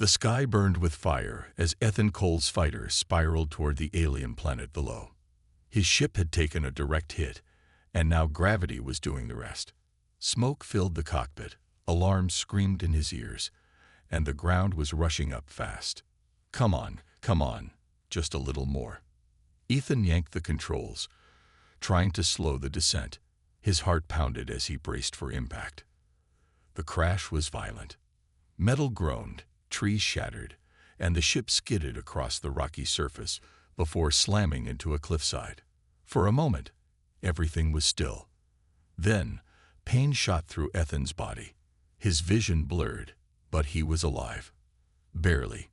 The sky burned with fire as Ethan Cole's fighter spiraled toward the alien planet below. His ship had taken a direct hit, and now gravity was doing the rest. Smoke filled the cockpit, alarms screamed in his ears, and the ground was rushing up fast. Come on, just a little more. Ethan yanked the controls, trying to slow the descent. His heart pounded as he braced for impact. The crash was violent. Metal groaned, trees shattered, and the ship skidded across the rocky surface before slamming into a cliffside. For a moment, everything was still. Then, pain shot through Ethan's body. His vision blurred, but he was alive. Barely.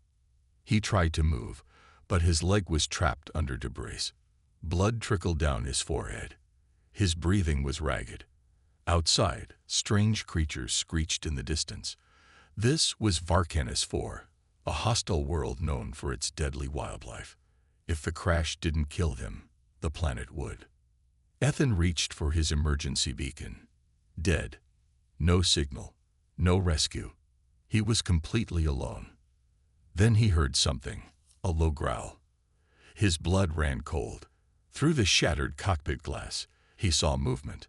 He tried to move, but his leg was trapped under debris. Blood trickled down his forehead. His breathing was ragged. Outside, strange creatures screeched in the distance. This was Varkanis 4, a hostile world known for its deadly wildlife. If the crash didn't kill him, the planet would. Ethan reached for his emergency beacon. Dead. No signal. No rescue. He was completely alone. Then he heard something, a low growl. His blood ran cold. Through the shattered cockpit glass, he saw movement.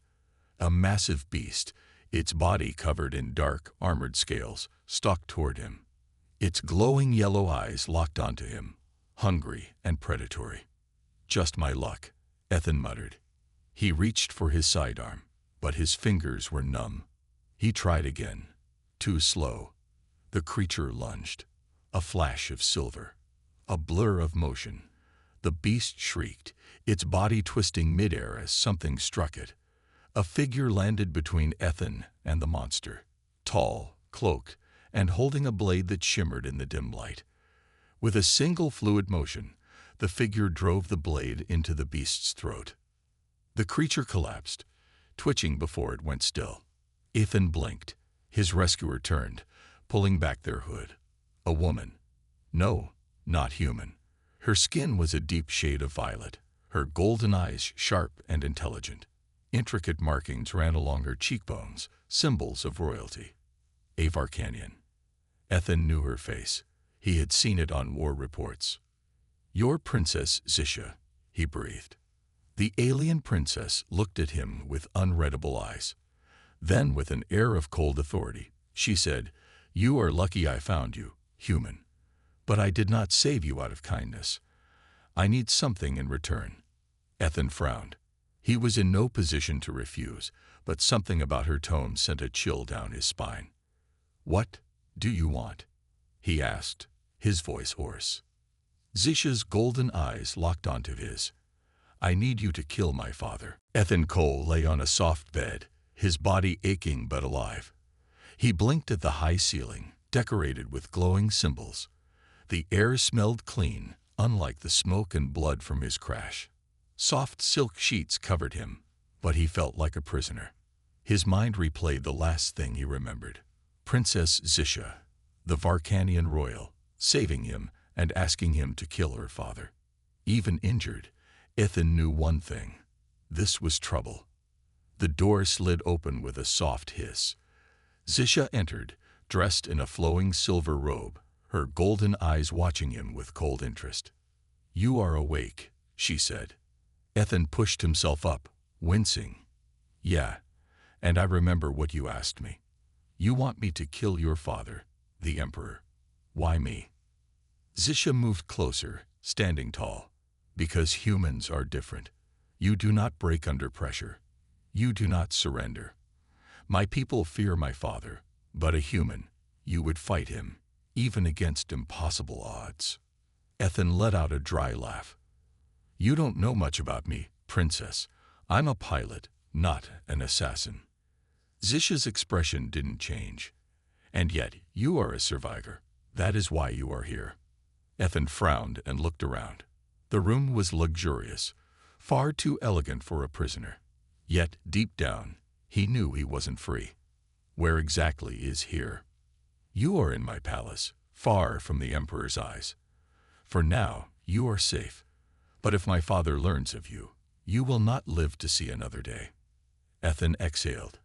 A massive beast, its body covered in dark, armored scales, stalked toward him. Its glowing yellow eyes locked onto him, hungry and predatory. Just my luck, Ethan muttered. He reached for his sidearm, but his fingers were numb. He tried again. Too slow. The creature lunged. A flash of silver. A blur of motion. The beast shrieked, its body twisting midair as something struck it. A figure landed between Ethan and the monster, tall, cloaked, and holding a blade that shimmered in the dim light. With a single fluid motion, the figure drove the blade into the beast's throat. The creature collapsed, twitching before it went still. Ethan blinked. His rescuer turned, pulling back their hood. A woman. No, not human. Her skin was a deep shade of violet, her golden eyes sharp and intelligent. Intricate markings ran along her cheekbones, symbols of royalty. A Varkanian. Ethan knew her face. He had seen it on war reports. "Your Princess Zisha," he breathed. The alien princess looked at him with unreadable eyes. Then, with an air of cold authority, she said, "You are lucky I found you, human. But I did not save you out of kindness. I need something in return." Ethan frowned. He was in no position to refuse, but something about her tone sent a chill down his spine. "What do you want?" he asked, his voice hoarse. Zisha's golden eyes locked onto his. "I need you to kill my father." Ethan Cole lay on a soft bed, his body aching but alive. He blinked at the high ceiling, decorated with glowing symbols. The air smelled clean, unlike the smoke and blood from his crash. Soft silk sheets covered him, but he felt like a prisoner. His mind replayed the last thing he remembered. Princess Zisha, the Varkanian royal, saving him and asking him to kill her father. Even injured, Ethan knew one thing. This was trouble. The door slid open with a soft hiss. Zisha entered, dressed in a flowing silver robe, her golden eyes watching him with cold interest. "You are awake," she said. Ethan pushed himself up, wincing. "Yeah, and I remember what you asked me. You want me to kill your father, the Emperor. Why me?" Zisha moved closer, standing tall. "Because humans are different. You do not break under pressure. You do not surrender. My people fear my father, but a human, you would fight him, even against impossible odds." Ethan let out a dry laugh. "You don't know much about me, princess. I'm a pilot, not an assassin." Zisha's expression didn't change. "And yet you are a survivor. That is why you are here." Ethan frowned and looked around. The room was luxurious, far too elegant for a prisoner. Yet, deep down, he knew he wasn't free. Where exactly is here? "You are in my palace, far from the Emperor's eyes. For now, you are safe. But if my father learns of you, you will not live to see another day." Ethan exhaled.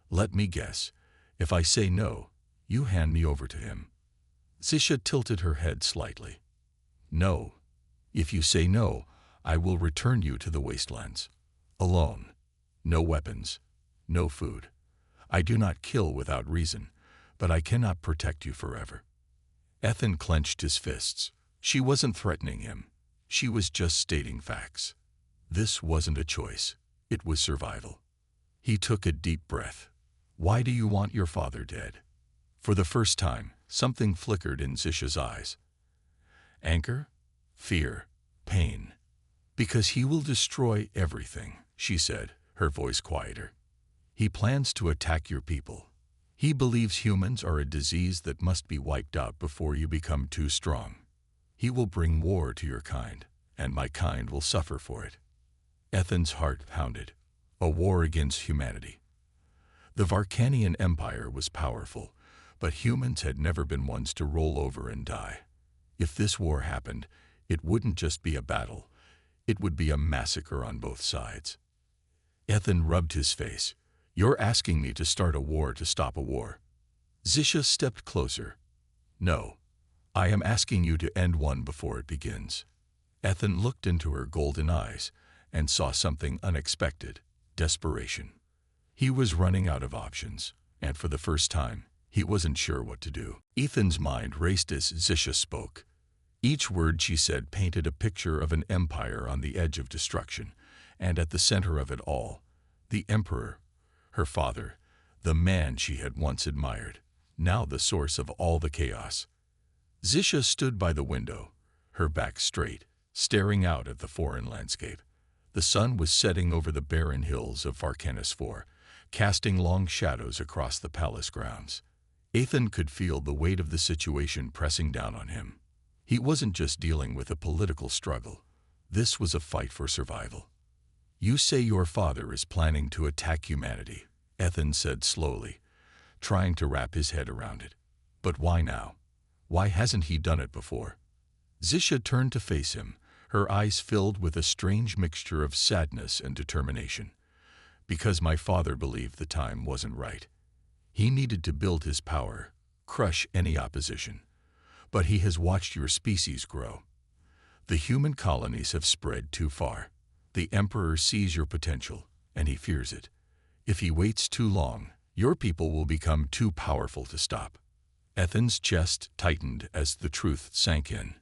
"Let me guess. If I say no, you hand me over to him." Zisha tilted her head slightly. No. If you say no, I will return you to the wastelands. Alone. No weapons. No food. I do not kill without reason, but I cannot protect you forever. Ethan clenched his fists. She wasn't threatening him. She was just stating facts. This wasn't a choice. It was survival. He took a deep breath. Why do you want your father dead? For the first time, something flickered in Zisha's eyes. Anger? Fear? Pain? Because he will destroy everything, she said, her voice quieter. He plans to attack your people. He believes humans are a disease that must be wiped out before you become too strong. He will bring war to your kind, and my kind will suffer for it. Ethan's heart pounded. A war against humanity. The Varkanian Empire was powerful, but humans had never been ones to roll over and die. If this war happened, it wouldn't just be a battle. It would be a massacre on both sides. Ethan rubbed his face. You're asking me to start a war to stop a war. Zisha stepped closer. No. I am asking you to end one before it begins. Ethan looked into her golden eyes and saw something unexpected. Desperation. He was running out of options, and for the first time, he wasn't sure what to do. Ethan's mind raced as Zisha spoke. Each word she said painted a picture of an empire on the edge of destruction, and at the center of it all, the emperor, her father, the man she had once admired, now the source of all the chaos. Zisha stood by the window, her back straight, staring out at the foreign landscape. The sun was setting over the barren hills of Varkanis IV, casting long shadows across the palace grounds. Ethan could feel the weight of the situation pressing down on him. He wasn't just dealing with a political struggle. This was a fight for survival. You say your father is planning to attack humanity, Ethan said slowly, trying to wrap his head around it. But why now? Why hasn't he done it before? Zisha turned to face him, her eyes filled with a strange mixture of sadness and determination. Because my father believed the time wasn't right. He needed to build his power, crush any opposition. But he has watched your species grow. The human colonies have spread too far. The Emperor sees your potential, and he fears it. If he waits too long, your people will become too powerful to stop. Ethan's chest tightened as the truth sank in.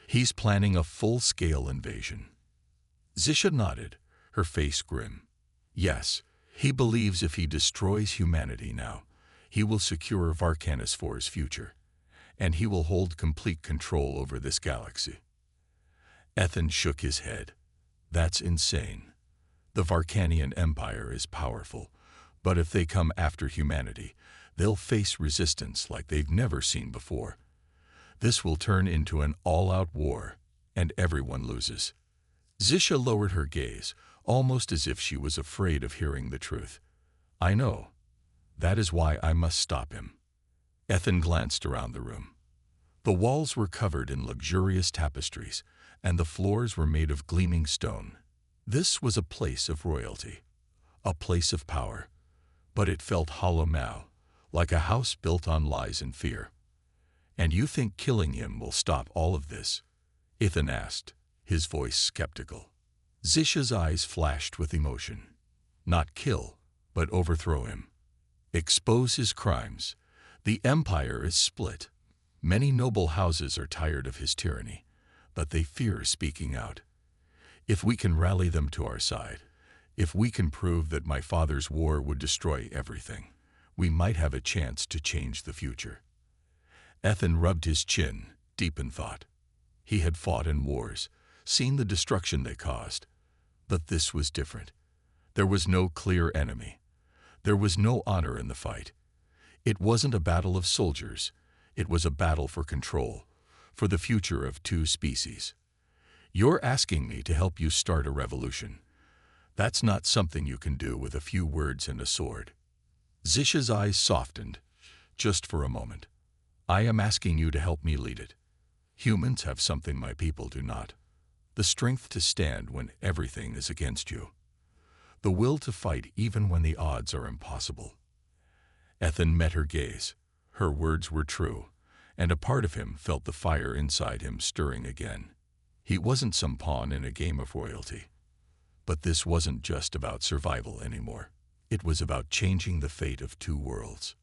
He's planning a full-scale invasion. Zisha nodded, her face grim. Yes, he believes if he destroys humanity now, he will secure Varkanis IV's future, and he will hold complete control over this galaxy. Ethan shook his head. That's insane. The Varkanian Empire is powerful, but if they come after humanity, they'll face resistance like they've never seen before. This will turn into an all-out war, and everyone loses. Zisha lowered her gaze, almost as if she was afraid of hearing the truth. I know. That is why I must stop him. Ethan glanced around the room. The walls were covered in luxurious tapestries, and the floors were made of gleaming stone. This was a place of royalty, a place of power, but it felt hollow now, like a house built on lies and fear. And you think killing him will stop all of this? Ethan asked, his voice skeptical. Zisha's eyes flashed with emotion. Not kill, but overthrow him. Expose his crimes. The empire is split. Many noble houses are tired of his tyranny, but they fear speaking out. If we can rally them to our side, if we can prove that my father's war would destroy everything, we might have a chance to change the future. Ethan rubbed his chin, deep in thought. He had fought in wars, seen the destruction they caused. But this was different. There was no clear enemy. There was no honor in the fight. It wasn't a battle of soldiers. It was a battle for control, for the future of two species. You're asking me to help you start a revolution. That's not something you can do with a few words and a sword. Zisha's eyes softened, just for a moment. I am asking you to help me lead it. Humans have something my people do not. The strength to stand when everything is against you. The will to fight even when the odds are impossible. Ethan met her gaze. Her words were true, and a part of him felt the fire inside him stirring again. He wasn't some pawn in a game of royalty. But this wasn't just about survival anymore. It was about changing the fate of two worlds.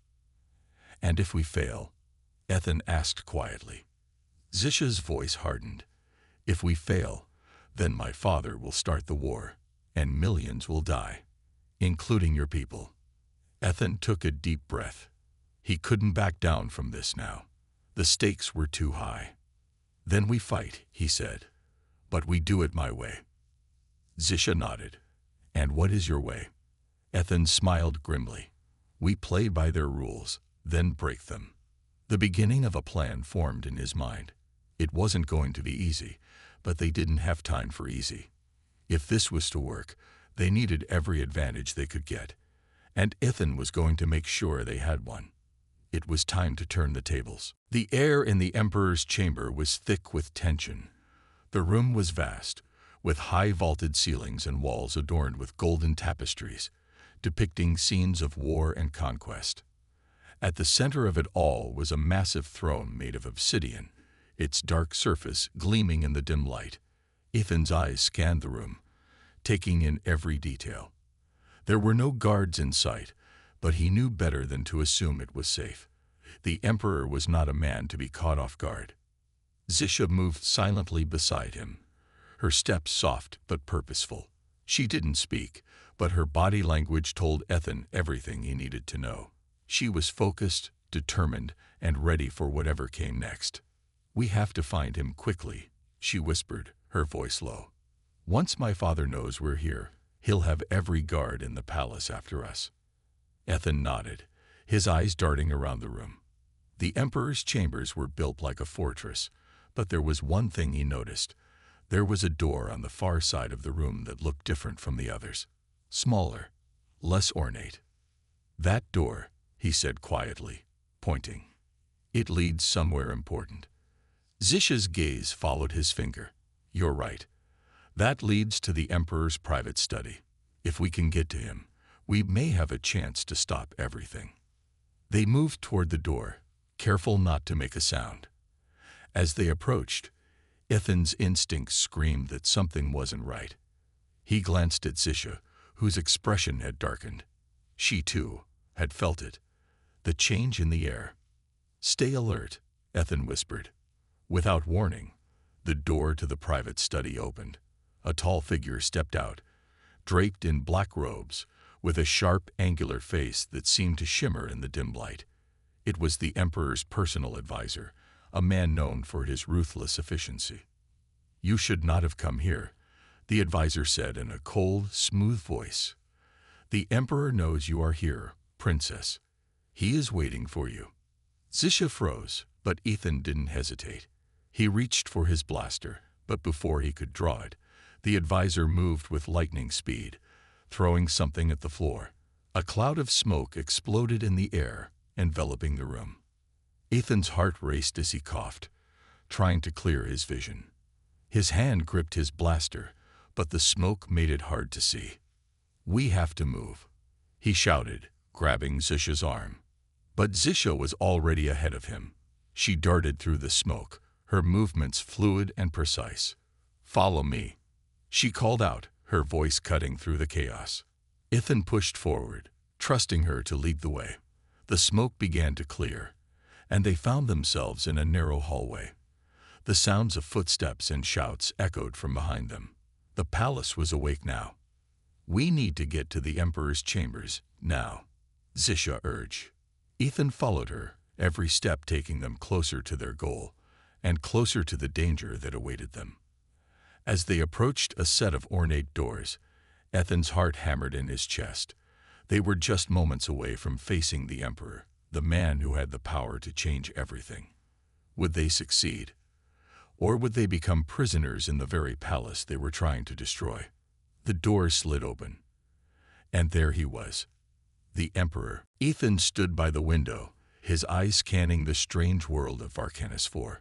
"And if we fail?" Ethan asked quietly. Zisha's voice hardened. "If we fail, then my father will start the war, and millions will die, including your people." Ethan took a deep breath. He couldn't back down from this now. The stakes were too high. "Then we fight," he said. "But we do it my way." Zisha nodded. "And what is your way?" Ethan smiled grimly. "We play by their rules, then break them." The beginning of a plan formed in his mind. It wasn't going to be easy, but they didn't have time for easy. If this was to work, they needed every advantage they could get, and Ethan was going to make sure they had one. It was time to turn the tables. The air in the Emperor's chamber was thick with tension. The room was vast, with high vaulted ceilings and walls adorned with golden tapestries, depicting scenes of war and conquest. At the center of it all was a massive throne made of obsidian, its dark surface gleaming in the dim light. Ethan's eyes scanned the room, taking in every detail. There were no guards in sight, but he knew better than to assume it was safe. The Emperor was not a man to be caught off guard. Zisha moved silently beside him, her steps soft but purposeful. She didn't speak, but her body language told Ethan everything he needed to know. She was focused, determined, and ready for whatever came next. "We have to find him quickly," she whispered, her voice low. "Once my father knows we're here, he'll have every guard in the palace after us." Ethan nodded, his eyes darting around the room. The Emperor's chambers were built like a fortress, but there was one thing he noticed. There was a door on the far side of the room that looked different from the others. Smaller, less ornate. "That door," he said quietly, pointing. "It leads somewhere important." Zisha's gaze followed his finger. "You're right. That leads to the Emperor's private study. If we can get to him, we may have a chance to stop everything." They moved toward the door, careful not to make a sound. As they approached, Ethan's instincts screamed that something wasn't right. He glanced at Zisha, whose expression had darkened. She, too, had felt it. The change in the air. "Stay alert," Ethan whispered. Without warning, the door to the private study opened. A tall figure stepped out, draped in black robes, with a sharp, angular face that seemed to shimmer in the dim light. It was the Emperor's personal advisor, a man known for his ruthless efficiency. "You should not have come here," the advisor said in a cold, smooth voice. "The Emperor knows you are here, Princess. He is waiting for you." Zisha froze, but Ethan didn't hesitate. He reached for his blaster, but before he could draw it, the advisor moved with lightning speed, throwing something at the floor. A cloud of smoke exploded in the air, enveloping the room. Ethan's heart raced as he coughed, trying to clear his vision. His hand gripped his blaster, but the smoke made it hard to see. "We have to move," he shouted, grabbing Zisha's arm. But Zisha was already ahead of him. She darted through the smoke, her movements fluid and precise. "Follow me," she called out, her voice cutting through the chaos. Ethan pushed forward, trusting her to lead the way. The smoke began to clear, and they found themselves in a narrow hallway. The sounds of footsteps and shouts echoed from behind them. The palace was awake now. "We need to get to the Emperor's chambers, now," Zisha urged. Ethan followed her, every step taking them closer to their goal, and closer to the danger that awaited them. As they approached a set of ornate doors, Ethan's heart hammered in his chest. They were just moments away from facing the Emperor, the man who had the power to change everything. Would they succeed? Or would they become prisoners in the very palace they were trying to destroy? The door slid open, and there he was, the Emperor. Ethan stood by the window, his eyes scanning the strange world of Arcanus IV.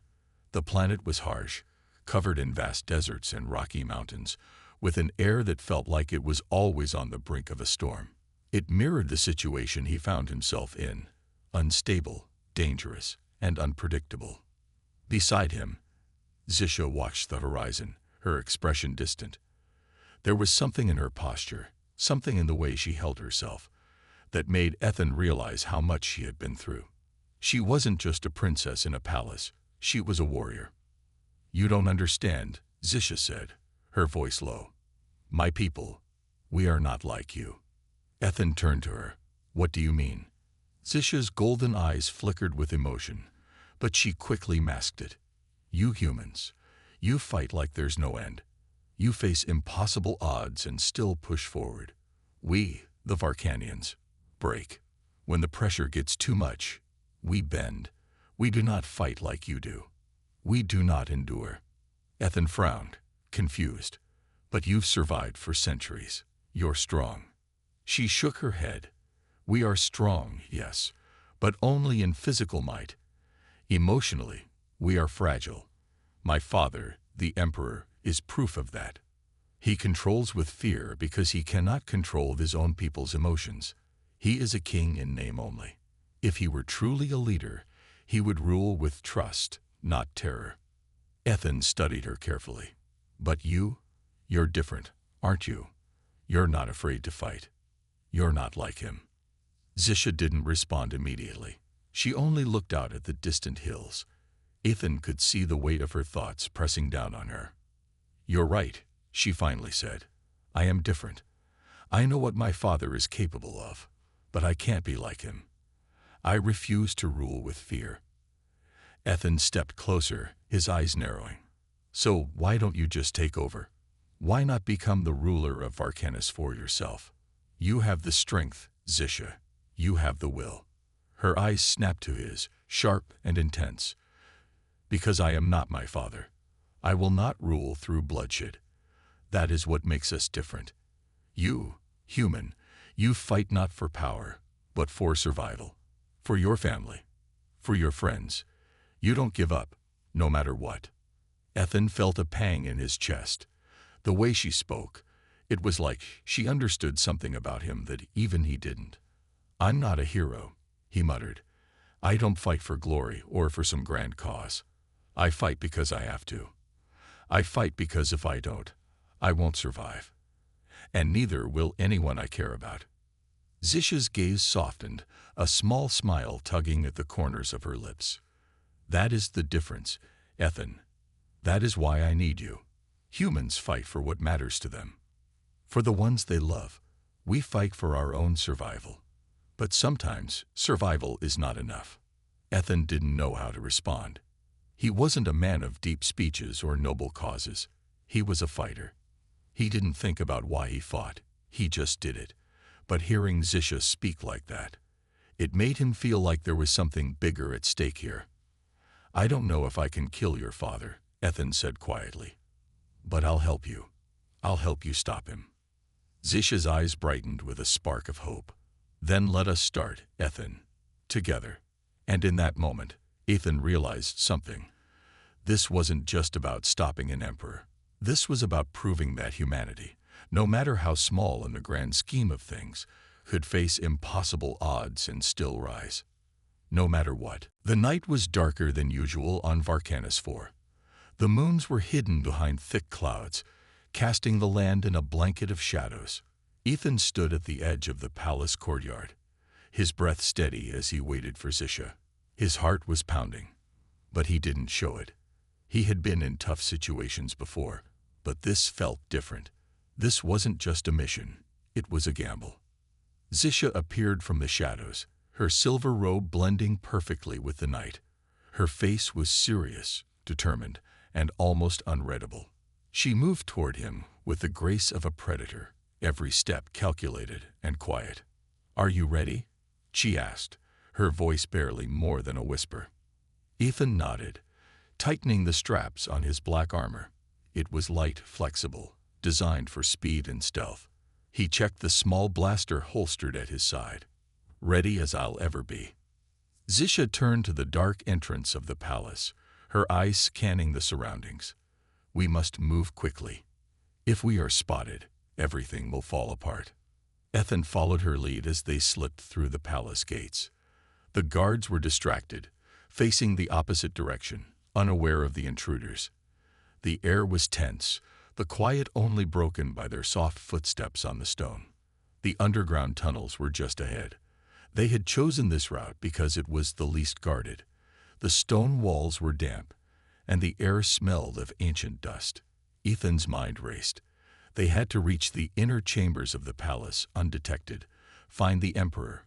The planet was harsh, covered in vast deserts and rocky mountains, with an air that felt like it was always on the brink of a storm. It mirrored the situation he found himself in, unstable, dangerous, and unpredictable. Beside him, Zisha watched the horizon, her expression distant. There was something in her posture, something in the way she held herself, that made Ethan realize how much she had been through. She wasn't just a princess in a palace, she was a warrior. "You don't understand," Zisha said, her voice low. "My people, we are not like you." Ethan turned to her. "What do you mean?" Zisha's golden eyes flickered with emotion, but she quickly masked it. "You humans, you fight like there's no end. You face impossible odds and still push forward. We, the Varkanians, break. When the pressure gets too much, we bend. We do not fight like you do. We do not endure." Ethan frowned, confused. "But you've survived for centuries. You're strong." She shook her head. "We are strong, yes, but only in physical might. Emotionally, we are fragile. My father, the Emperor, is proof of that. He controls with fear because he cannot control his own people's emotions. He is a king in name only. If he were truly a leader, he would rule with trust, not terror." Ethan studied her carefully. "But you're different, aren't you? You're not afraid to fight. You're not like him." Zisha didn't respond immediately. She only looked out at the distant hills. Ethan could see the weight of her thoughts pressing down on her. "You're right," she finally said. "I am different. I know what my father is capable of, but I can't be like him. I refuse to rule with fear." Ethan stepped closer, his eyes narrowing. "So why don't you just take over? Why not become the ruler of Varkanis for yourself? You have the strength, Zisha. You have the will." Her eyes snapped to his, sharp and intense. "Because I am not my father. I will not rule through bloodshed. That is what makes us different. You, human, you fight not for power, but for survival. For your family. For your friends. You don't give up, no matter what." Ethan felt a pang in his chest. The way she spoke, it was like she understood something about him that even he didn't. "I'm not a hero," he muttered. "I don't fight for glory or for some grand cause. I fight because I have to. I fight because if I don't, I won't survive. And neither will anyone I care about." Zisha's gaze softened, a small smile tugging at the corners of her lips. "That is the difference, Ethan. That is why I need you. Humans fight for what matters to them. For the ones they love. We fight for our own survival. But sometimes survival is not enough." Ethan didn't know how to respond. He wasn't a man of deep speeches or noble causes. He was a fighter. He didn't think about why he fought. He just did it. But hearing Zisha speak like that, it made him feel like there was something bigger at stake here. "I don't know if I can kill your father," Ethan said quietly. "But I'll help you. I'll help you stop him." Zisha's eyes brightened with a spark of hope. "Then let us start, Ethan. Together." And in that moment, Ethan realized something. This wasn't just about stopping an emperor. This was about proving that humanity, no matter how small in the grand scheme of things, could face impossible odds and still rise. No matter what. The night was darker than usual on Varkanis IV. The moons were hidden behind thick clouds, casting the land in a blanket of shadows. Ethan stood at the edge of the palace courtyard, his breath steady as he waited for Zisha. His heart was pounding, but he didn't show it. He had been in tough situations before, but this felt different. This wasn't just a mission, it was a gamble. Zisha appeared from the shadows, her silver robe blending perfectly with the night. Her face was serious, determined, and almost unreadable. She moved toward him with the grace of a predator, every step calculated and quiet. "Are you ready?" she asked, her voice barely more than a whisper. Ethan nodded, tightening the straps on his black armor. It was light, flexible, designed for speed and stealth. He checked the small blaster holstered at his side. "Ready as I'll ever be." Zisha turned to the dark entrance of the palace, her eyes scanning the surroundings. "We must move quickly. If we are spotted, everything will fall apart." Ethan followed her lead as they slipped through the palace gates. The guards were distracted, facing the opposite direction, unaware of the intruders. The air was tense, the quiet only broken by their soft footsteps on the stone. The underground tunnels were just ahead. They had chosen this route because it was the least guarded. The stone walls were damp, and the air smelled of ancient dust. Ethan's mind raced. They had to reach the inner chambers of the palace undetected, find the Emperor,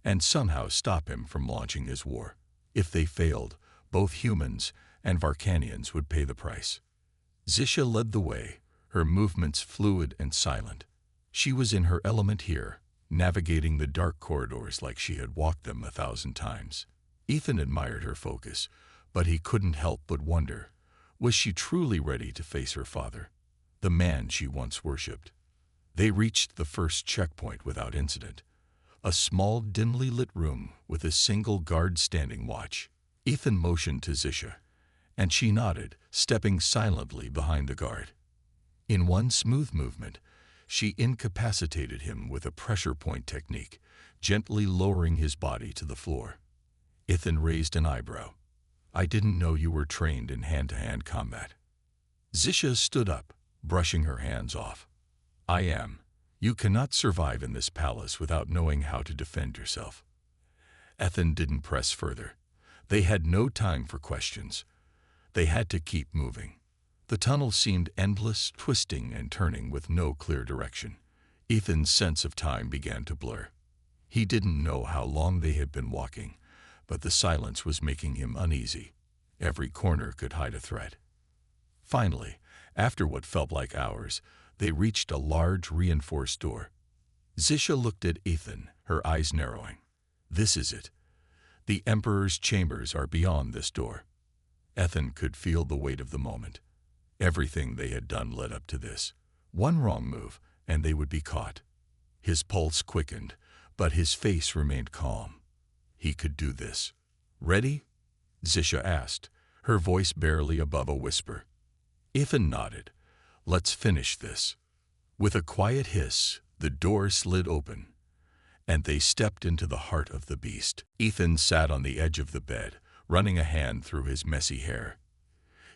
and somehow stop him from launching his war. If they failed, both humans and Varkanians would pay the price. Zisha led the way, her movements fluid and silent. She was in her element here, navigating the dark corridors like she had walked them 1,000 times. Ethan admired her focus, but he couldn't help but wonder, was she truly ready to face her father, the man she once worshipped? They reached the first checkpoint without incident, a small, dimly lit room with a single guard standing watch. Ethan motioned to Zisha, and she nodded, stepping silently behind the guard. In one smooth movement, she incapacitated him with a pressure point technique, gently lowering his body to the floor. Ethan raised an eyebrow. "I didn't know you were trained in hand-to-hand combat." Zisha stood up, brushing her hands off. "I am. You cannot survive in this palace without knowing how to defend yourself." Ethan didn't press further. They had no time for questions. They had to keep moving. The tunnel seemed endless, twisting and turning with no clear direction. Ethan's sense of time began to blur. He didn't know how long they had been walking, but the silence was making him uneasy. Every corner could hide a threat. Finally, after what felt like hours, they reached a large, reinforced door. Zisha looked at Ethan, her eyes narrowing. "This is it. The Emperor's chambers are beyond this door." Ethan could feel the weight of the moment. Everything they had done led up to this. One wrong move, and they would be caught. His pulse quickened, but his face remained calm. He could do this. "Ready?" Zisha asked, her voice barely above a whisper. Ethan nodded. "Let's finish this." With a quiet hiss, the door slid open, and they stepped into the heart of the beast. Ethan sat on the edge of the bed, running a hand through his messy hair.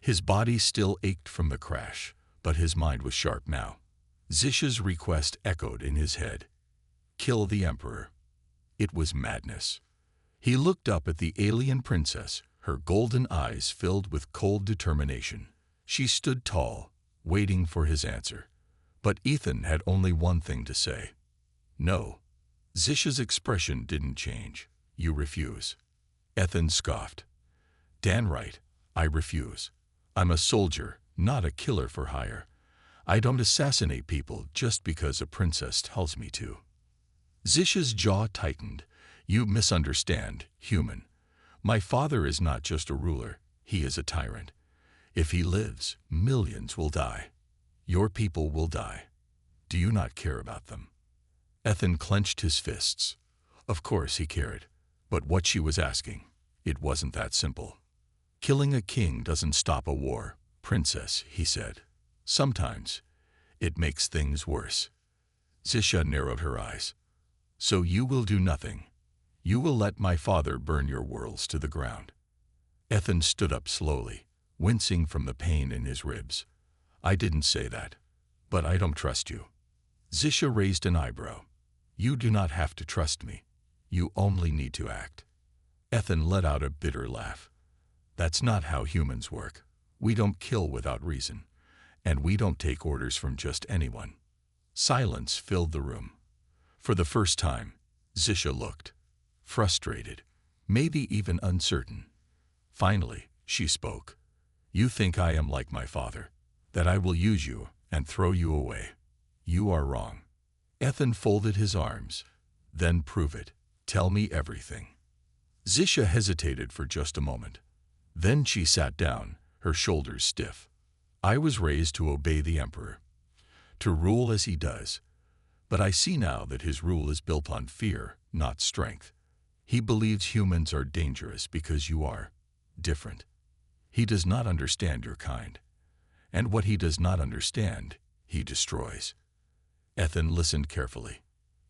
His body still ached from the crash, but his mind was sharp now. Zisha's request echoed in his head. Kill the Emperor. It was madness. He looked up at the alien princess, her golden eyes filled with cold determination. She stood tall, waiting for his answer. But Ethan had only one thing to say. "No." Zisha's expression didn't change. "You refuse." Ethan scoffed. "Dan right, I refuse. I'm a soldier, not a killer for hire. I don't assassinate people just because a princess tells me to." Zisha's jaw tightened. "You misunderstand, human. My father is not just a ruler, he is a tyrant. If he lives, millions will die. Your people will die. Do you not care about them?" Ethan clenched his fists. Of course he cared. But what she was asking, it wasn't that simple. "Killing a king doesn't stop a war, princess," he said. "Sometimes it makes things worse." Zisha narrowed her eyes. "So you will do nothing. You will let my father burn your worlds to the ground." Ethan stood up slowly, wincing from the pain in his ribs. "I didn't say that, but I don't trust you." Zisha raised an eyebrow. "You do not have to trust me. You only need to act." Ethan let out a bitter laugh. "That's not how humans work. We don't kill without reason, and we don't take orders from just anyone." Silence filled the room. For the first time, Zisha looked frustrated, maybe even uncertain. Finally, she spoke. "You think I am like my father, that I will use you and throw you away. You are wrong." Ethan folded his arms. "Then prove it. Tell me everything." Zisha hesitated for just a moment. Then she sat down, her shoulders stiff. "I was raised to obey the Emperor, to rule as he does. But I see now that his rule is built on fear, not strength. He believes humans are dangerous because you are different. He does not understand your kind. And what he does not understand, he destroys." Ethan listened carefully.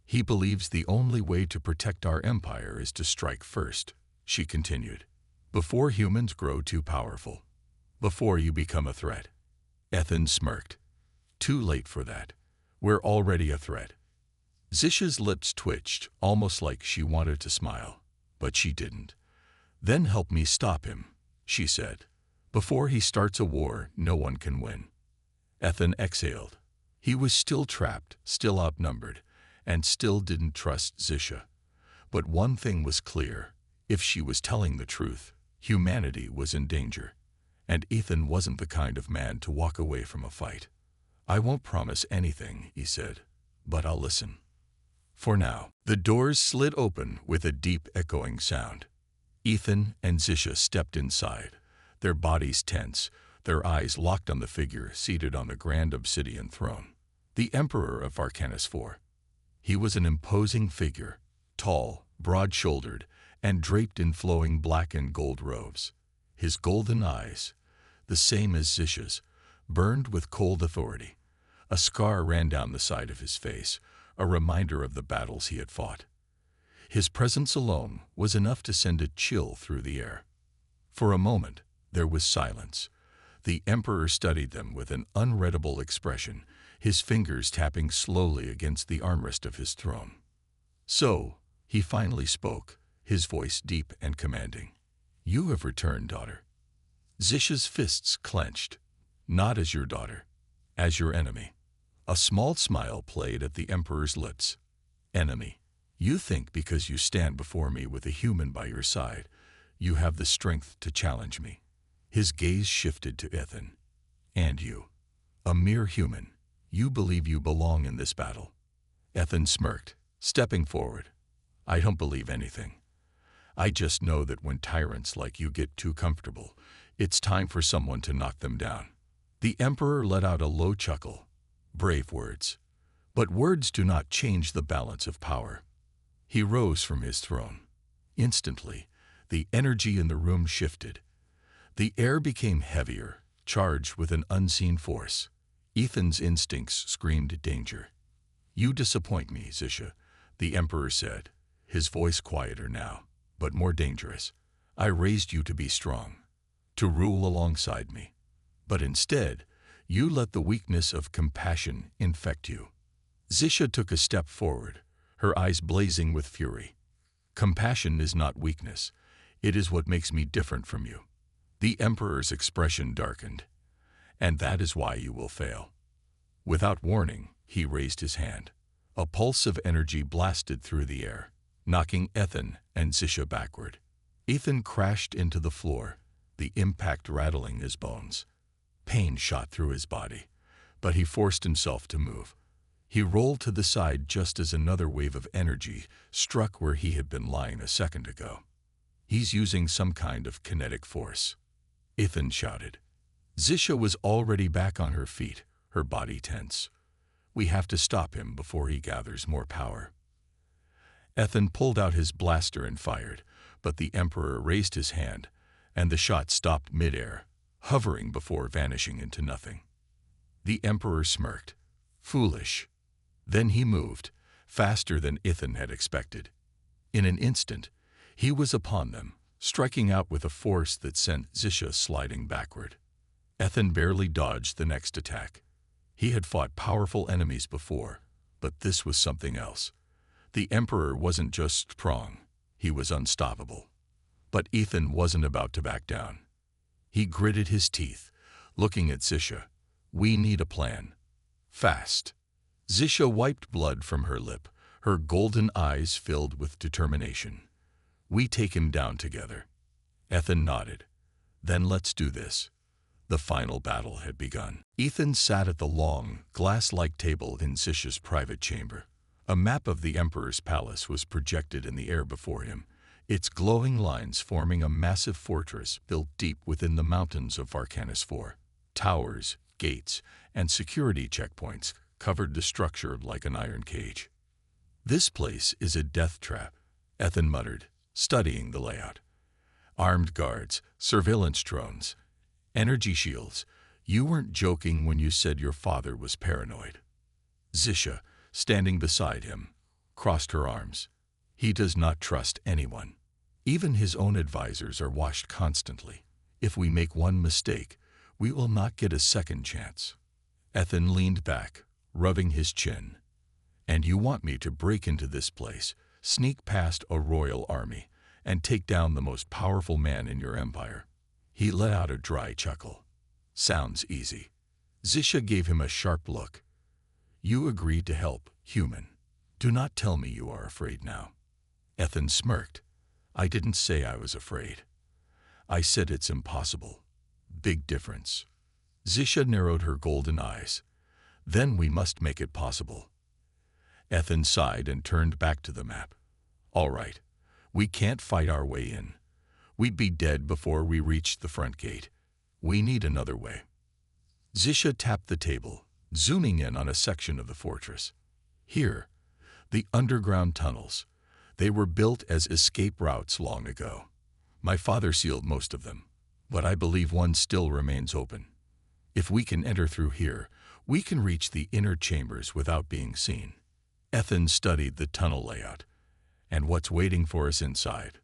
"He believes the only way to protect our empire is to strike first," she continued. Before humans grow too powerful. Before you become a threat. Ethan smirked. Too late for that. We're already a threat. Zisha's lips twitched, almost like she wanted to smile, but she didn't. Then help me stop him, she said. Before he starts a war, no one can win. Ethan exhaled. He was still trapped, still outnumbered, and still didn't trust Zisha. But one thing was clear. If she was telling the truth, humanity was in danger. And Ethan wasn't the kind of man to walk away from a fight. I won't promise anything, he said, but I'll listen. For now, the doors slid open with a deep echoing sound. Ethan and Zisha stepped inside, their bodies tense, their eyes locked on the figure seated on a grand obsidian throne. The Emperor of Arcanis IV. He was an imposing figure, tall, broad-shouldered, and draped in flowing black and gold robes. His golden eyes, the same as Zisha's, burned with cold authority. A scar ran down the side of his face, a reminder of the battles he had fought. His presence alone was enough to send a chill through the air. For a moment, there was silence. The Emperor studied them with an unreadable expression, his fingers tapping slowly against the armrest of his throne. So, he finally spoke, his voice deep and commanding. You have returned, daughter. Zisha's fists clenched. Not as your daughter, as your enemy. A small smile played at the Emperor's lips. Enemy. You think because you stand before me with a human by your side, you have the strength to challenge me. His gaze shifted to Ethan. And you, a mere human, you believe you belong in this battle. Ethan smirked, stepping forward. I don't believe anything. I just know that when tyrants like you get too comfortable, it's time for someone to knock them down. The Emperor let out a low chuckle. Brave words. But words do not change the balance of power. He rose from his throne. Instantly, the energy in the room shifted. The air became heavier, charged with an unseen force. Ethan's instincts screamed danger. You disappoint me, Zisha, the Emperor said, his voice quieter now, but more dangerous. I raised you to be strong, to rule alongside me. But instead, you let the weakness of compassion infect you. Zisha took a step forward, her eyes blazing with fury. Compassion is not weakness. It is what makes me different from you. The Emperor's expression darkened. And that is why you will fail. Without warning, he raised his hand. A pulse of energy blasted through the air, knocking Ethan and Zisha backward. Ethan crashed into the floor, the impact rattling his bones. Pain shot through his body, but he forced himself to move. He rolled to the side just as another wave of energy struck where he had been lying a second ago. He's using some kind of kinetic force. Ethan shouted. Zisha was already back on her feet, her body tense. We have to stop him before he gathers more power. Ethan pulled out his blaster and fired, but the Emperor raised his hand, and the shot stopped midair, hovering before vanishing into nothing. The Emperor smirked. Foolish. Then he moved, faster than Ethan had expected. In an instant, he was upon them, striking out with a force that sent Zisha sliding backward. Ethan barely dodged the next attack. He had fought powerful enemies before, but this was something else. The Emperor wasn't just strong, he was unstoppable. But Ethan wasn't about to back down. He gritted his teeth, looking at Zisha. We need a plan. Fast. Zisha wiped blood from her lip, her golden eyes filled with determination. We take him down together. Ethan nodded. Then let's do this. The final battle had begun. Ethan sat at the long, glass-like table in Zisha's private chamber. A map of the Emperor's palace was projected in the air before him, its glowing lines forming a massive fortress built deep within the mountains of Arcanis IV. Towers, gates, and security checkpoints covered the structure like an iron cage. This place is a death trap, Ethan muttered, studying the layout. Armed guards, surveillance drones, energy shields. You weren't joking when you said your father was paranoid. Zisha, standing beside him, crossed her arms. He does not trust anyone. Even his own advisors are watched constantly. If we make one mistake, we will not get a second chance. Ethan leaned back, rubbing his chin. And you want me to break into this place, sneak past a royal army, and take down the most powerful man in your empire? He let out a dry chuckle. Sounds easy. Zisha gave him a sharp look. You agreed to help, human. Do not tell me you are afraid now. Ethan smirked. I didn't say I was afraid. I said it's impossible. Big difference. Zisha narrowed her golden eyes. Then we must make it possible. Ethan sighed and turned back to the map. All right. We can't fight our way in. We'd be dead before we reached the front gate. We need another way. Zisha tapped the table, zooming in on a section of the fortress. Here, the underground tunnels. They were built as escape routes long ago. My father sealed most of them, but I believe one still remains open. If we can enter through here, we can reach the inner chambers without being seen. Ethan studied the tunnel layout. And what's waiting for us inside?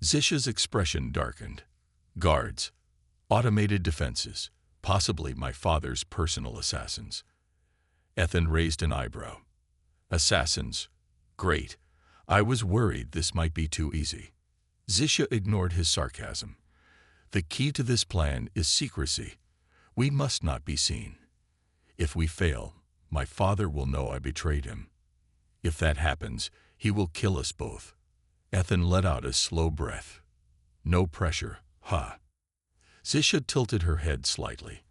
Zisha's expression darkened. Guards, automated defenses, possibly my father's personal assassins. Ethan raised an eyebrow. Assassins? Great. I was worried this might be too easy. Zisha ignored his sarcasm. The key to this plan is secrecy. We must not be seen. If we fail, my father will know I betrayed him. If that happens, he will kill us both. Ethan let out a slow breath. No pressure, huh? Zisha tilted her head slightly.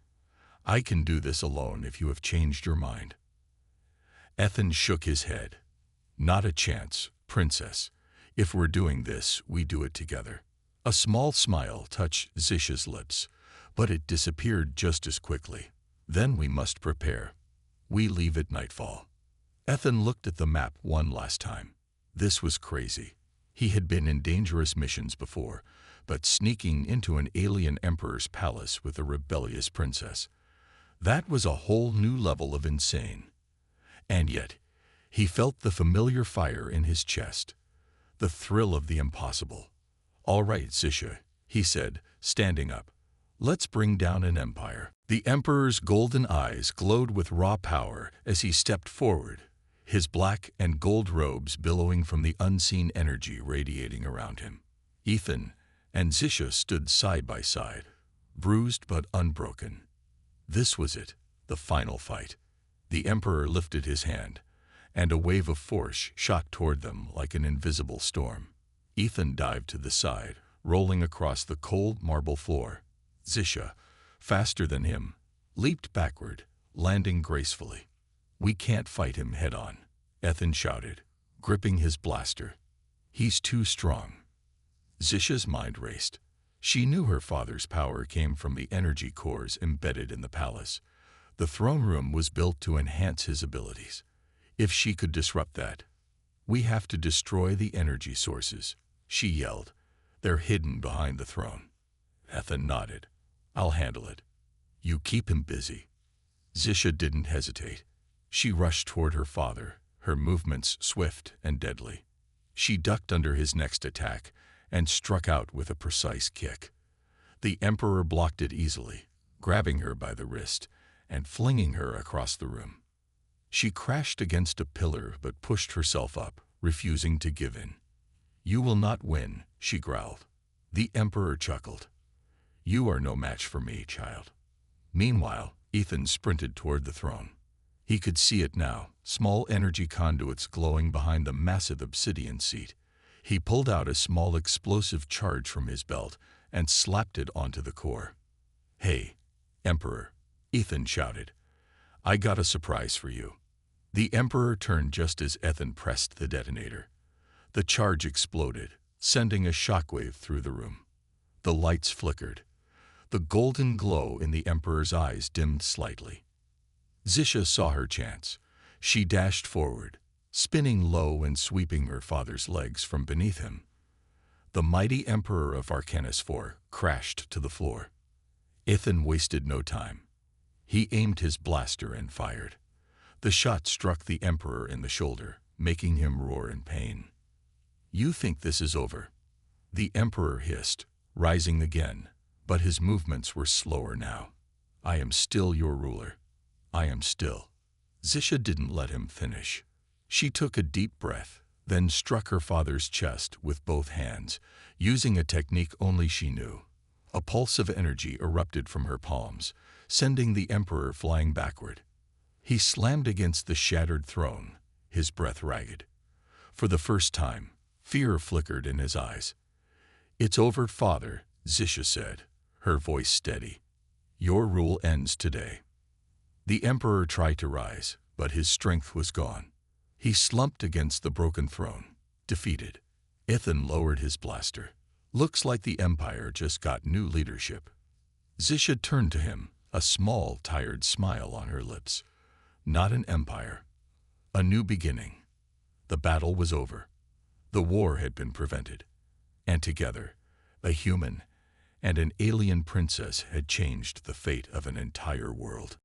I can do this alone if you have changed your mind. Ethan shook his head. Not a chance, princess. If we're doing this, we do it together. A small smile touched Zisha's lips, but it disappeared just as quickly. Then we must prepare. We leave at nightfall. Ethan looked at the map one last time. This was crazy. He had been in dangerous missions before, but sneaking into an alien emperor's palace with a rebellious princess, that was a whole new level of insane. And yet, he felt the familiar fire in his chest, the thrill of the impossible. All right, Zisha, he said, standing up. Let's bring down an empire. The emperor's golden eyes glowed with raw power as he stepped forward, his black and gold robes billowing from the unseen energy radiating around him. Ethan and Zisha stood side by side, bruised but unbroken. This was it, the final fight. The emperor lifted his hand, and a wave of force shot toward them like an invisible storm. Ethan dived to the side, rolling across the cold marble floor. Zisha, faster than him, leaped backward, landing gracefully. We can't fight him head-on, Ethan shouted, gripping his blaster. He's too strong. Zisha's mind raced. She knew her father's power came from the energy cores embedded in the palace. The throne room was built to enhance his abilities. If she could disrupt that, we have to destroy the energy sources, she yelled. They're hidden behind the throne. Ethan nodded. I'll handle it. You keep him busy. Zisha didn't hesitate. She rushed toward her father, her movements swift and deadly. She ducked under his next attack and struck out with a precise kick. The emperor blocked it easily, grabbing her by the wrist and flinging her across the room. She crashed against a pillar but pushed herself up, refusing to give in. You will not win, she growled. The emperor chuckled. You are no match for me, child. Meanwhile, Ethan sprinted toward the throne. He could see it now, small energy conduits glowing behind the massive obsidian seat. He pulled out a small explosive charge from his belt and slapped it onto the core. Hey, Emperor, Ethan shouted. I got a surprise for you. The Emperor turned just as Ethan pressed the detonator. The charge exploded, sending a shockwave through the room. The lights flickered. The golden glow in the Emperor's eyes dimmed slightly. Zisha saw her chance. She dashed forward, spinning low and sweeping her father's legs from beneath him. The mighty Emperor of Arcanus IV crashed to the floor. Ethan wasted no time. He aimed his blaster and fired. The shot struck the Emperor in the shoulder, making him roar in pain. You think this is over? The emperor hissed, rising again, but his movements were slower now. I am still your ruler. I am still. Zisha didn't let him finish. She took a deep breath, then struck her father's chest with both hands, using a technique only she knew. A pulse of energy erupted from her palms, sending the emperor flying backward. He slammed against the shattered throne, his breath ragged. For the first time, fear flickered in his eyes. "It's over, father," Zisha said, her voice steady. "Your rule ends today." The emperor tried to rise, but his strength was gone. He slumped against the broken throne, defeated. Ethan lowered his blaster. "Looks like the empire just got new leadership." Zisha turned to him, a small, tired smile on her lips. Not an empire. A new beginning. The battle was over. The war had been prevented. And together, a human and an alien princess had changed the fate of an entire world.